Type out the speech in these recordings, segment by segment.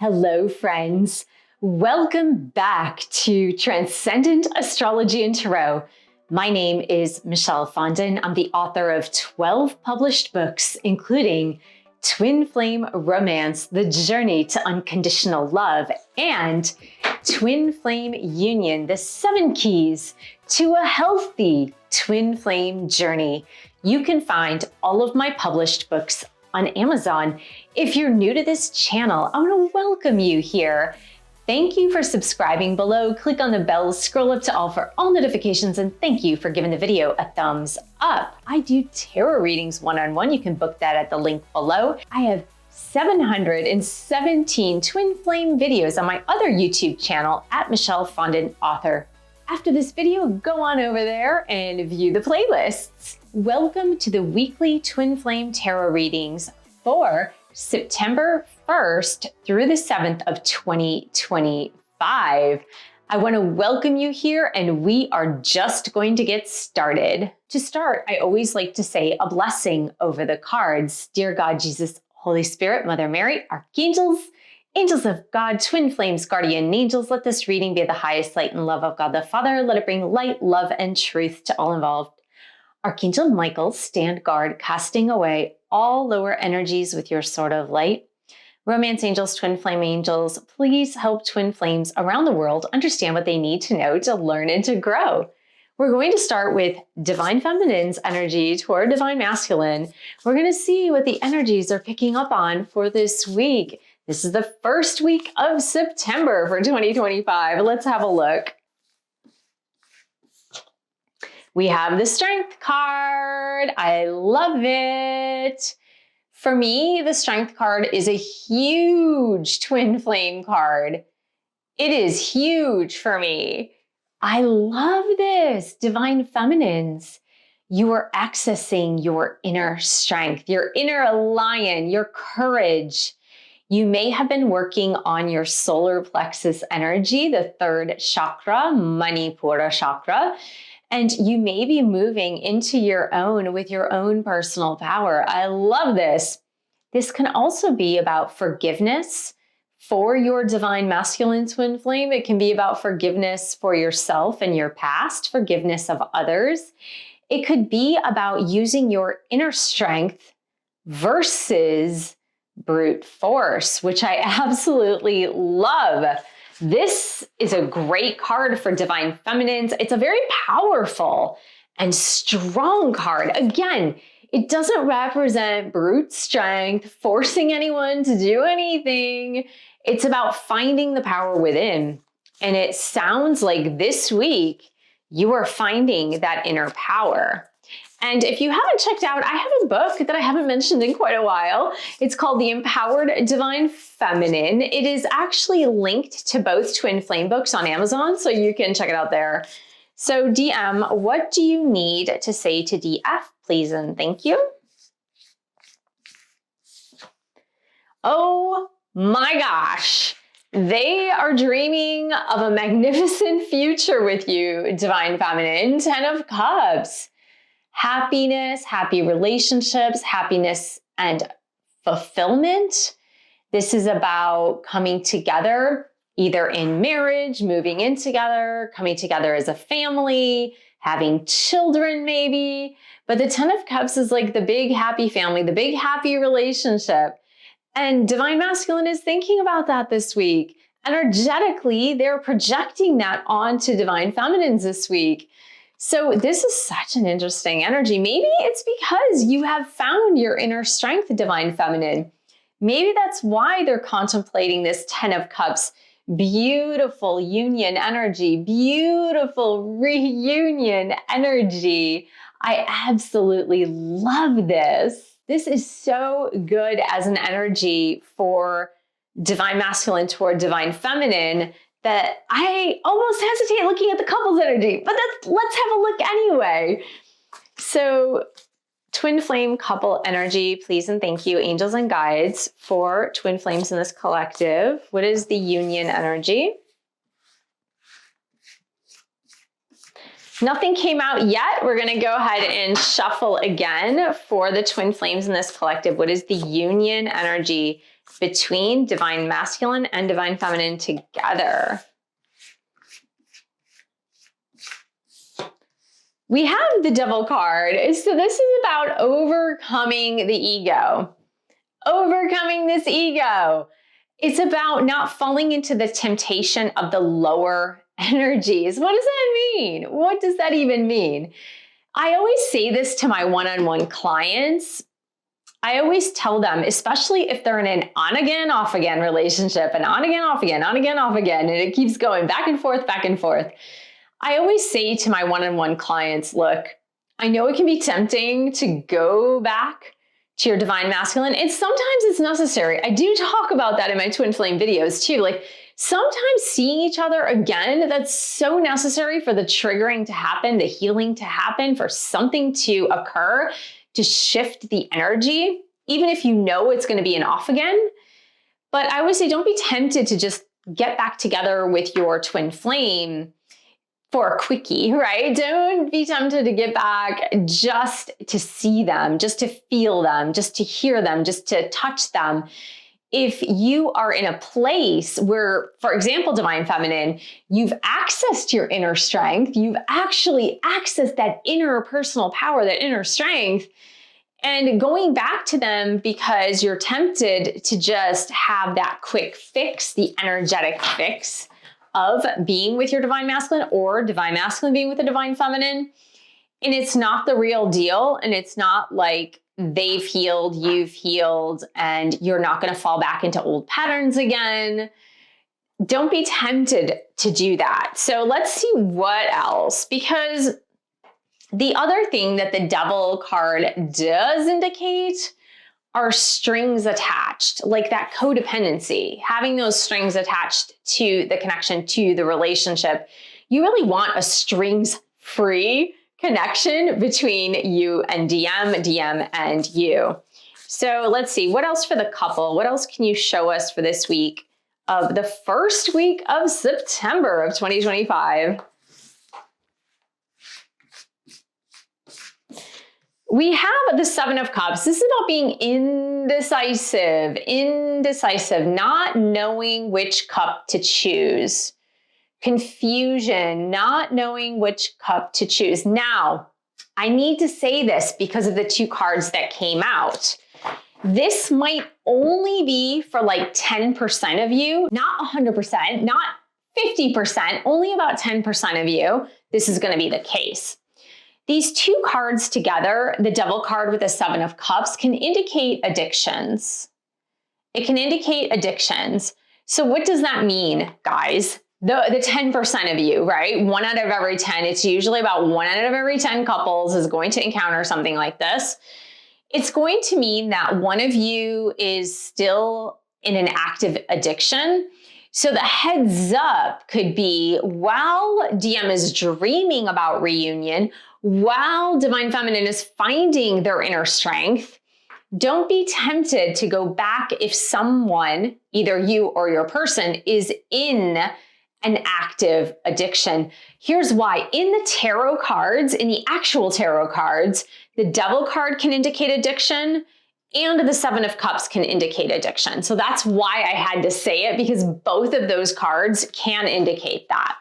Hello, friends. Welcome back to Transcendent Astrology and Tarot. My name is Michelle Fondin. I'm the author of 12 published books, including Twin Flame Romance, The Journey to Unconditional Love, and Twin Flame Union, The 7 Keys to a Healthy Twin Flame Journey. You can find all of my published books on Amazon. If you're new to this channel, I want to welcome you here. Thank you for subscribing below. Click on the bell, scroll up to all for all notifications, and thank you for giving the video a thumbs up. I do tarot readings one-on-one. You can book that at the link below. I have 717 twin flame videos on my other YouTube channel at Michelle Fondin Author. After this video, go on over there and view the playlists. Welcome to the weekly Twin Flame Tarot readings for September 1st through the 7th of 2025. I want to welcome you here, and we are just going to get started. To start, I always like to say a blessing over the cards. Dear God, Jesus, Holy Spirit, Mother Mary, Archangels, Angels of God, Twin Flames, Guardian Angels, let this reading be the highest light and love of God the Father. Let it bring light, love, and truth to all involved. Archangel Michael, stand guard, casting away all lower energies with your sword of light. Romance angels, twin flame angels, please help twin flames around the world understand what they need to know to learn and to grow. We're going to start with Divine Feminine's energy toward Divine Masculine. We're going to see what the energies are picking up on for this week. This is the first week of September for 2025. Let's have a look. We have the Strength card. I love it. For me, the Strength card is a huge twin flame card. It is huge for me. I love this. Divine Feminines, you are accessing your inner strength, your inner lion, your courage. You may have been working on your solar plexus energy, the third chakra, Manipura chakra. And you may be moving into your own with your own personal power. I love this. This can also be about forgiveness for your divine masculine twin flame. It can be about forgiveness for yourself and your past, forgiveness of others. It could be about using your inner strength versus brute force, which I absolutely love. This is a great card for Divine Feminines. It's a very powerful and strong card. Again, it doesn't represent brute strength, forcing anyone to do anything. It's about finding the power within. And it sounds like this week you are finding that inner power. And if you haven't checked out, I have a book that I haven't mentioned in quite a while. It's called The Empowered Divine Feminine. It is actually linked to both Twin Flame books on Amazon, so you can check it out there. So DM, what do you need to say to DF, please and thank you? Oh my gosh. They are dreaming of a magnificent future with you, Divine Feminine. 10 of Cups. Happiness, happy relationships, happiness and fulfillment. This is about coming together, either in marriage, moving in together, coming together as a family, having children maybe. But the 10 of Cups is like the big happy family, the big happy relationship. And Divine Masculine is thinking about that this week. Energetically, they're projecting that onto Divine Feminines this week. So this is such an interesting energy. Maybe it's because you have found your inner strength, Divine Feminine. Maybe that's why they're contemplating this 10 of Cups. Beautiful union energy, beautiful reunion energy. I absolutely love this. This is so good as an energy for Divine Masculine toward Divine Feminine that I almost hesitate looking at the couple's energy, but let's have a look anyway. So twin flame couple energy, please and thank you, angels and guides, for twin flames in this collective. What is the union energy? Nothing came out yet. We're going to go ahead and shuffle again for the twin flames in this collective. What is the union energy between divine masculine and divine feminine together. We have the Devil card. So this is about overcoming the ego. Overcoming this ego. It's about not falling into the temptation of the lower energies. What does that mean? What does that even mean? I always say this to my one-on-one clients. I always tell them, especially if they're in an on-again, off-again relationship, and on-again, off-again, on-again, off-again, and it keeps going back and forth, back and forth. I always say to my one-on-one clients, look, I know it can be tempting to go back to your divine masculine, and sometimes it's necessary. I do talk about that in my twin flame videos too. Like sometimes seeing each other again, that's so necessary for the triggering to happen, the healing to happen, for something to occur, to shift the energy, even if you know it's going to be an off again. But I always say, don't be tempted to just get back together with your twin flame for a quickie, right? Don't be tempted to get back just to see them, just to feel them, just to hear them, just to touch them. If you are in a place where, for example, divine feminine, you've accessed your inner strength, you've actually accessed that inner personal power, that inner strength, and going back to them because you're tempted to just have that quick fix, the energetic fix of being with your divine masculine or divine masculine being with the divine feminine. And it's not the real deal. And it's not like they've healed, you've healed, and you're not going to fall back into old patterns again. Don't be tempted to do that. So let's see what else, because the other thing that the Devil card does indicate are strings attached, like that codependency, having those strings attached to the connection, to the relationship. You really want a strings-free connection between you and DM and you. So let's see, what else for the couple? What else can you show us for this week of the first week of September of 2025? We have the Seven of Cups. This is about being indecisive, not knowing which cup to choose. Confusion, not knowing which cup to choose. Now, I need to say this because of the two cards that came out. This might only be for like 10% of you, not 100%, not 50%, only about 10% of you. This is going to be the case. These two cards together, the Devil card with the Seven of Cups, can indicate addictions. It can indicate addictions. So what does that mean, guys? The 10% of you, right? 1 out of every 10, it's usually about 1 out of every 10 couples is going to encounter something like this. It's going to mean that one of you is still in an active addiction. So the heads up could be while DM is dreaming about reunion, while divine feminine is finding their inner strength, don't be tempted to go back if someone, either you or your person, is in an active addiction. Here's why. In the tarot cards, in the actual tarot cards, the Devil card can indicate addiction and the Seven of Cups can indicate addiction. So that's why I had to say it, because both of those cards can indicate that.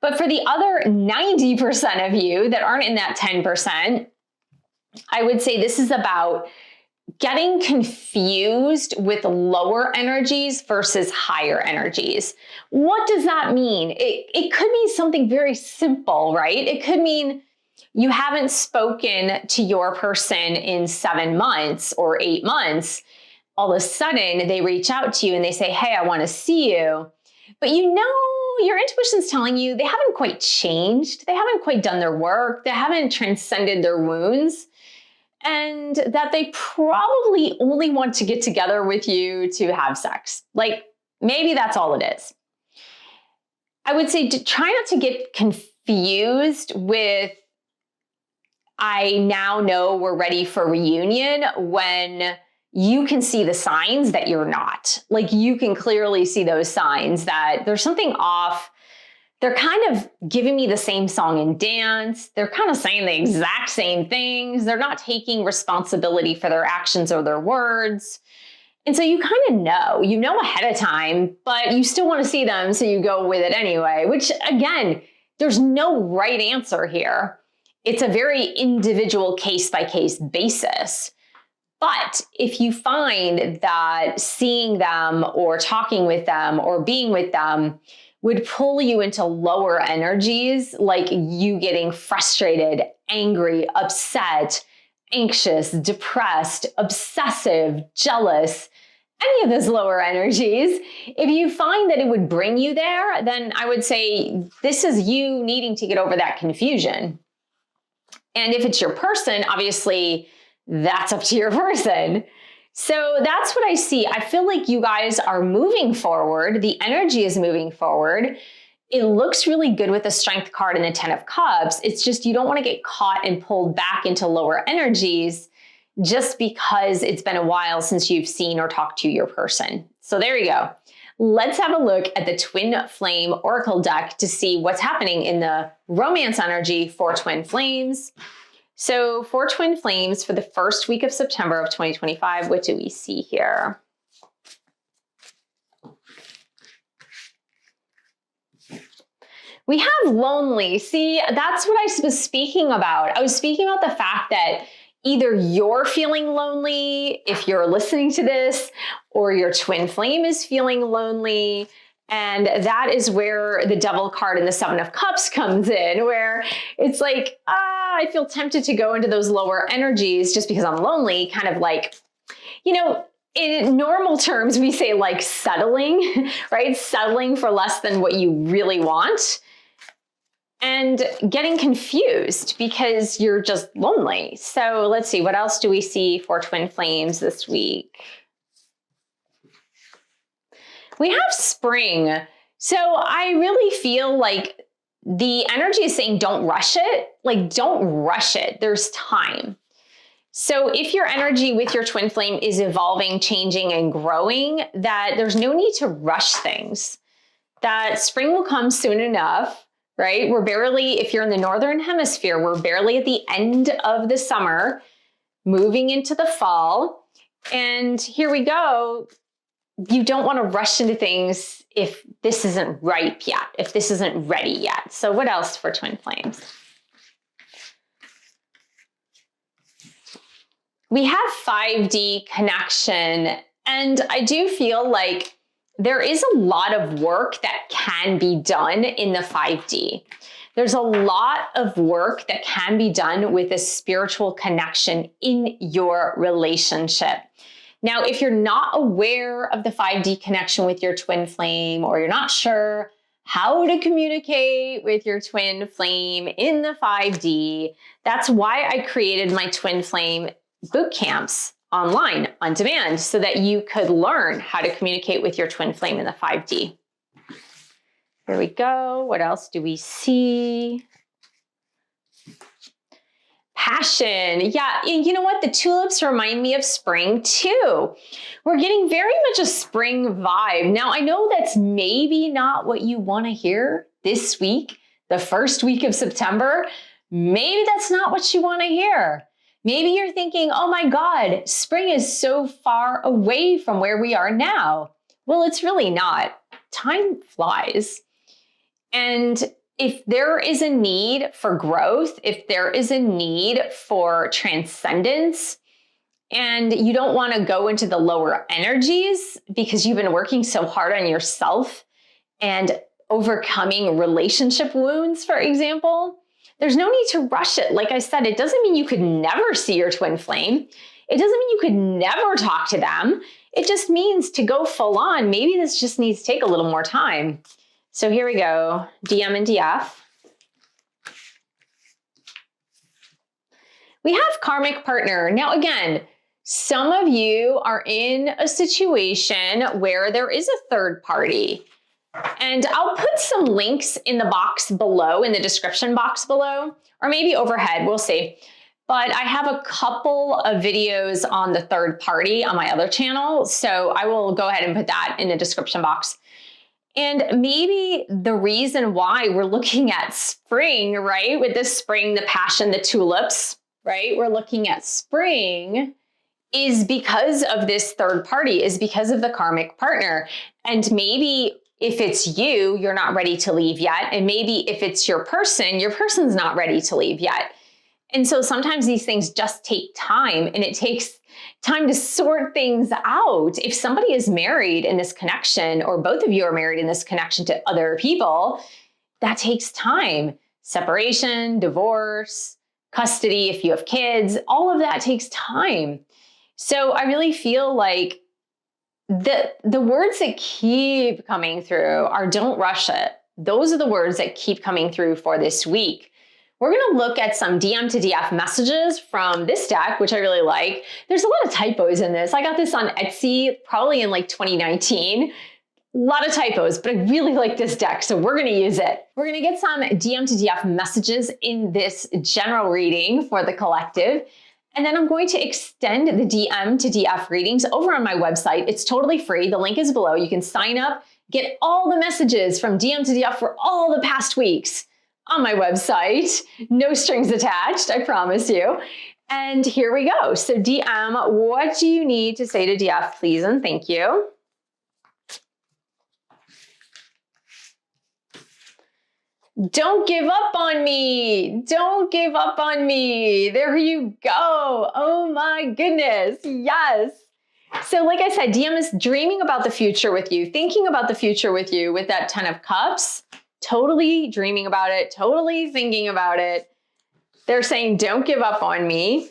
But for the other 90% of you that aren't in that 10%, I would say this is about getting confused with lower energies versus higher energies. What does that mean? It could mean something very simple, right? It could mean you haven't spoken to your person in 7 months or 8 months. All of a sudden, they reach out to you and they say, hey, I want to see you. But you know, your intuition's telling you they haven't quite changed. They haven't quite done their work. They haven't transcended their wounds. And that they probably only want to get together with you to have sex. Like, maybe that's all it is. I would say to try not to get confused with, I now know we're ready for reunion, when you can see the signs that you're not. Like, you can clearly see those signs that there's something off. They're kind of giving me the same song and dance. They're kind of saying the exact same things. They're not taking responsibility for their actions or their words. And so you kind of you know ahead of time, but you still want to see them, so you go with it anyway, which again, there's no right answer here. It's a very individual case-by-case basis. But if you find that seeing them or talking with them or being with them would pull you into lower energies, like you getting frustrated, angry, upset, anxious, depressed, obsessive, jealous, any of those lower energies, if you find that it would bring you there, then I would say this is you needing to get over that confusion. And if it's your person, obviously that's up to your person. So that's what I see. I feel like you guys are moving forward. The energy is moving forward. It looks really good with the Strength card and the Ten of Cups. It's just you don't want to get caught and pulled back into lower energies just because it's been a while since you've seen or talked to your person. So there you go. Let's have a look at the Twin Flame Oracle deck to see what's happening in the romance energy for Twin Flames. So for Twin Flames for the first week of September of 2025, what do we see here? We have lonely. See, that's what I was speaking about. I was speaking about the fact that either you're feeling lonely if you're listening to this, or your twin flame is feeling lonely. And that is where the Devil card and the Seven of Cups comes in, where it's like, I feel tempted to go into those lower energies just because I'm lonely, kind of like, you know, in normal terms, we say like settling, right? Settling for less than what you really want. And getting confused because you're just lonely. So let's see, what else do we see for Twin Flames this week? We have spring. So I really feel like the energy is saying don't rush it. Like don't rush it. There's time. So if your energy with your twin flame is evolving, changing, and growing, that there's no need to rush things. That spring will come soon enough. Right? We're barely, if you're in the Northern Hemisphere, we're barely at the end of the summer, moving into the fall. And here we go. You don't want to rush into things if this isn't ripe yet, if this isn't ready yet. So what else for Twin Flames? We have 5D connection, and I do feel like there is a lot of work that can be done in the 5D. There's a lot of work that can be done with a spiritual connection in your relationship. Now, if you're not aware of the 5D connection with your twin flame, or you're not sure how to communicate with your twin flame in the 5D, that's why I created my twin flame boot camps online on demand, so that you could learn how to communicate with your twin flame in the 5D. Here we go. What else do we see? Passion. Yeah, you know what? The tulips remind me of spring too. We're getting very much a spring vibe. Now, I know that's maybe not what you want to hear this week, the first week of September. Maybe that's not what you want to hear. Maybe you're thinking, oh my God, spring is so far away from where we are now. Well, it's really not. Time flies. And if there is a need for growth, if there is a need for transcendence, and you don't want to go into the lower energies because you've been working so hard on yourself and overcoming relationship wounds, for example, there's no need to rush it. Like I said, it doesn't mean you could never see your twin flame. It doesn't mean you could never talk to them. It just means to go full on. Maybe this just needs to take a little more time. So here we go, DM and DF. We have karmic partner. Now again, some of you are in a situation where there is a third party. And I'll put some links in the box below, in the description box below, or maybe overhead, we'll see. But I have a couple of videos on the third party on my other channel, so I will go ahead and put that in the description box. And maybe the reason why we're looking at spring, right? With this spring, the passion, the tulips, right? We're looking at spring is because of this third party, is because of the karmic partner. And maybe if it's you, you're not ready to leave yet. And maybe if it's your person's not ready to leave yet. And so sometimes these things just take time, and it takes time to sort things out. If somebody is married in this connection, or both of you are married in this connection to other people, that takes time. Separation, divorce, custody, if you have kids, all of that takes time. So I really feel like the words that keep coming through are don't rush it. Those are the words that keep coming through for this week. We're going to look at some DM to DF messages from this deck, which I really like. There's a lot of typos in this. I got this on Etsy probably in like 2019. A lot of typos, but I really like this deck, so we're going to use it. We're going to get some DM to DF messages in this general reading for the collective. And then I'm going to extend the DM to DF readings over on my website. It's totally free. The link is below. You can sign up, get all the messages from DM to DF for all the past weeks on my website. No strings attached, I promise you. And here we go. So DM, what do you need to say to DF, please and thank you? Don't give up on me. Don't give up on me. There you go. Oh my goodness. Yes. So like I said, DM is dreaming about the future with you, thinking about the future with you with that 10 of Cups, totally dreaming about it, totally thinking about it. They're saying, don't give up on me.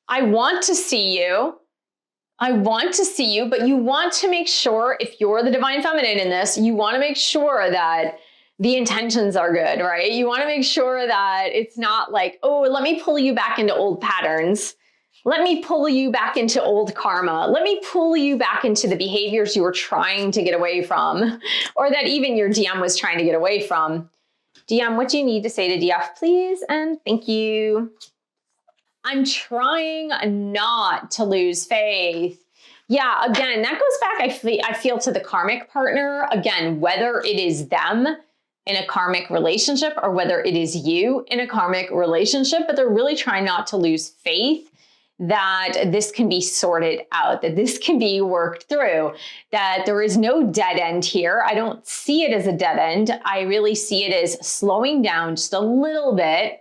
I want to see you. I want to see you, but you want to make sure, if you're the divine feminine in this, you want to make sure that the intentions are good, right? You want to make sure that it's not like, oh, let me pull you back into old patterns. Let me pull you back into old karma. Let me pull you back into the behaviors you were trying to get away from, or that even your DM was trying to get away from. DM, what do you need to say to DF, please? And thank you. I'm trying not to lose faith. Yeah, again, that goes back, I feel to the karmic partner. Again, whether it is them in a karmic relationship or whether it is you in a karmic relationship, but they're really trying not to lose faith that this can be sorted out, that this can be worked through, that there is no dead end here. I don't see it as a dead end. I really see it as slowing down just a little bit,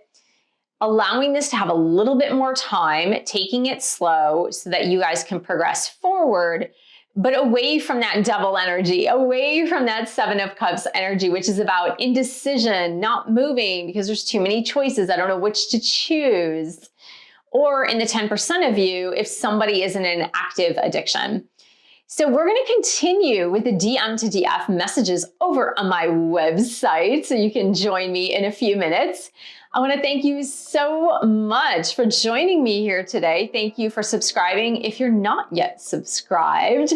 allowing this to have a little bit more time, taking it slow so that you guys can progress forward, but away from that devil energy, away from that 7 of Cups energy, which is about indecision, not moving because there's too many choices. I don't know which to choose. Or in the 10% of you, if somebody is in an active addiction. So we're going to continue with the DM to DF messages over on my website, so you can join me in a few minutes. I want to thank you so much for joining me here today. Thank you for subscribing if you're not yet subscribed.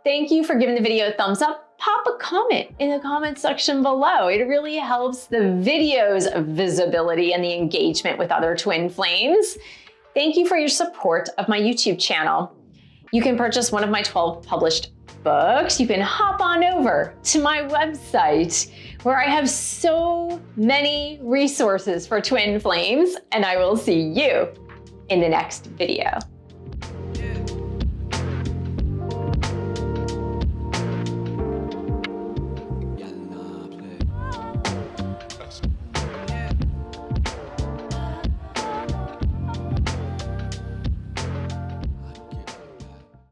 Thank you for giving the video a thumbs up. Pop a comment in the comment section below. It really helps the video's visibility and the engagement with other twin flames. Thank you for your support of my YouTube channel. You can purchase one of my 12 published books. You can hop on over to my website where I have so many resources for twin flames, and I will see you in the next video.